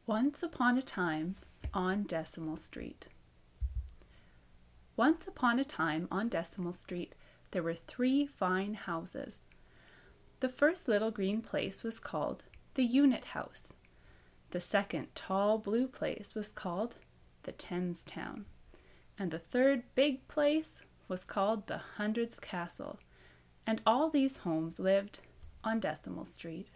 Once upon a time on Decimal Street. Once upon a time on Decimal Street, there were 3 fine houses. The first little green place was called the Unit House. The second tall blue place was called the Tens Town. And the third big place was called the Hundreds Castle. And all these homes lived on Decimal Street.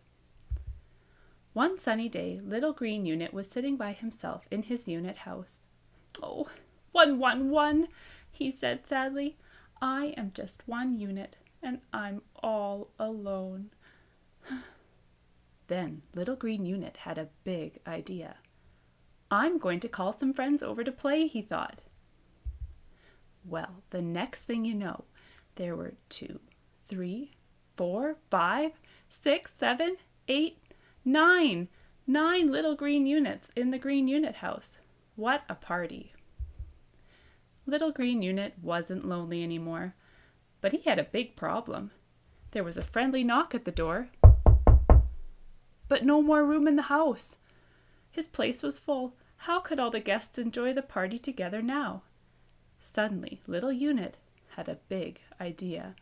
One sunny day, Little Green Unit was sitting by himself in his unit house. "Oh, 111, he said sadly. "I am just one unit, and I'm all alone." Then Little Green Unit had a big idea. "I'm going to call some friends over to play," he thought. Well, the next thing you know, there were 2, 3, 4, 5, 6, 7, 8, 9 little green units in the Green Unit House. What a party. Little Green Unit wasn't lonely anymore, but he had a big problem. There was a friendly knock at the door, but no more room in the house. His place was full. How could all the guests enjoy the party together now? Suddenly, Little Unit had a big idea.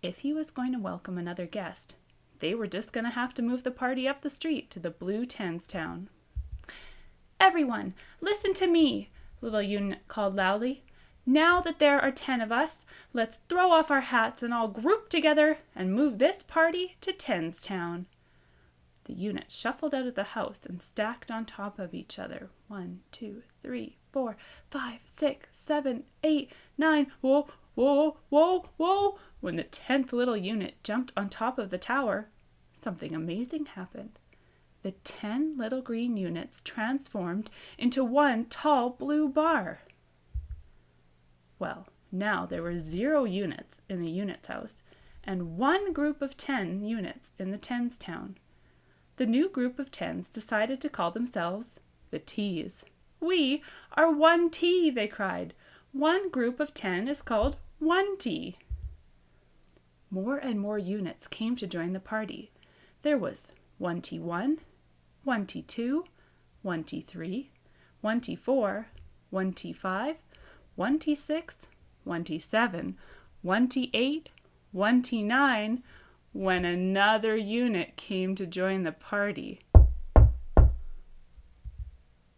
If he was going to welcome another guest, they were just going to have to move the party up the street to the Blue Tens Town. "Everyone, listen to me," Little Unit called loudly. "Now that there are 10 of us, let's throw off our hats and all group together and move this party to Tens Town." The unit shuffled out of the house and stacked on top of each other. 1, 2, 3, 4, 5, 6, 7, 8, 9. Whoa, whoa, whoa, whoa. When the 10th little unit jumped on top of the tower, something amazing happened. The 10 little green units transformed into one tall blue bar. Well, now there were 0 units in the Unit's house and 1 group of 10 units in the Tens Town. The new group of 10s decided to call themselves the T's. "We are 1 T," they cried. "One group of 10 is called 1 T." More and more units came to join the party. There was 1T1, 1T2, 1T3, 1T4, 1T5, 1T6, 1T7, 1T8, 1T9, when another unit came to join the party.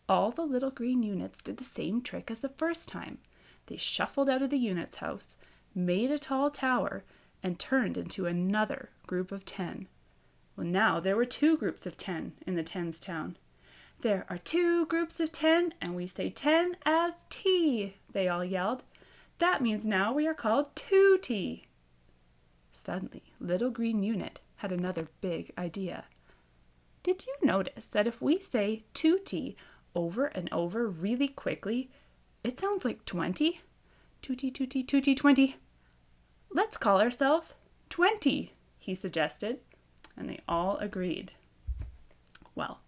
All the little green units did the same trick as the first time. They shuffled out of the unit's house, made a tall tower, and turned into another group of 10. Well, now there were 2 groups of 10 in the Tens Town. "There are 2 groups of 10, and we say 10 as T," they all yelled. "That means now we are called 2T. Suddenly, Little Green Unit had another big idea. "Did you notice that if we say 2T over and over really quickly, it sounds like 20? 2T, 2T, 2T, 20. Let's call ourselves 20, he suggested, and they all agreed. Well,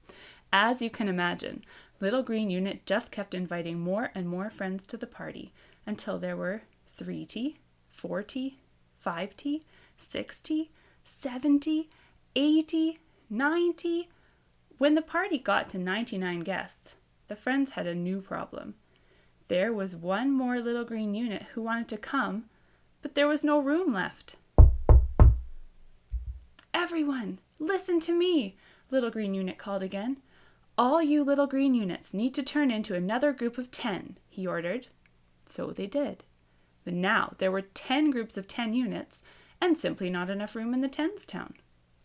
as you can imagine, Little Green Unit just kept inviting more and more friends to the party until there were 3T, 4T, 5T, 6T, 70, 80, 90. When the party got to 99 guests, the friends had a new problem. There was one more Little Green Unit who wanted to come, but there was no room left. "Everyone, listen to me," Little Green Unit called again. "All you little green units need to turn into another group of 10, he ordered. So they did. But now there were 10 groups of 10 units and simply not enough room in the Tens Town.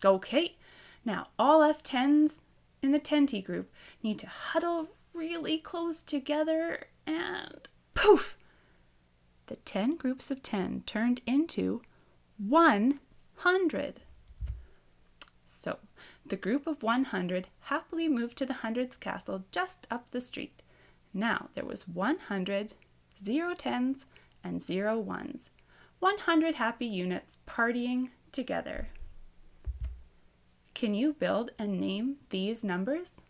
"Okay, now all us 10s in the 10T group need to huddle really close together and poof! The 10 groups of 10 turned into 100. So the group of 100 happily moved to the Hundreds Castle just up the street. Now there was 100, 0 10s, and 0 1s. 100 happy units partying together. Can you build and name these numbers?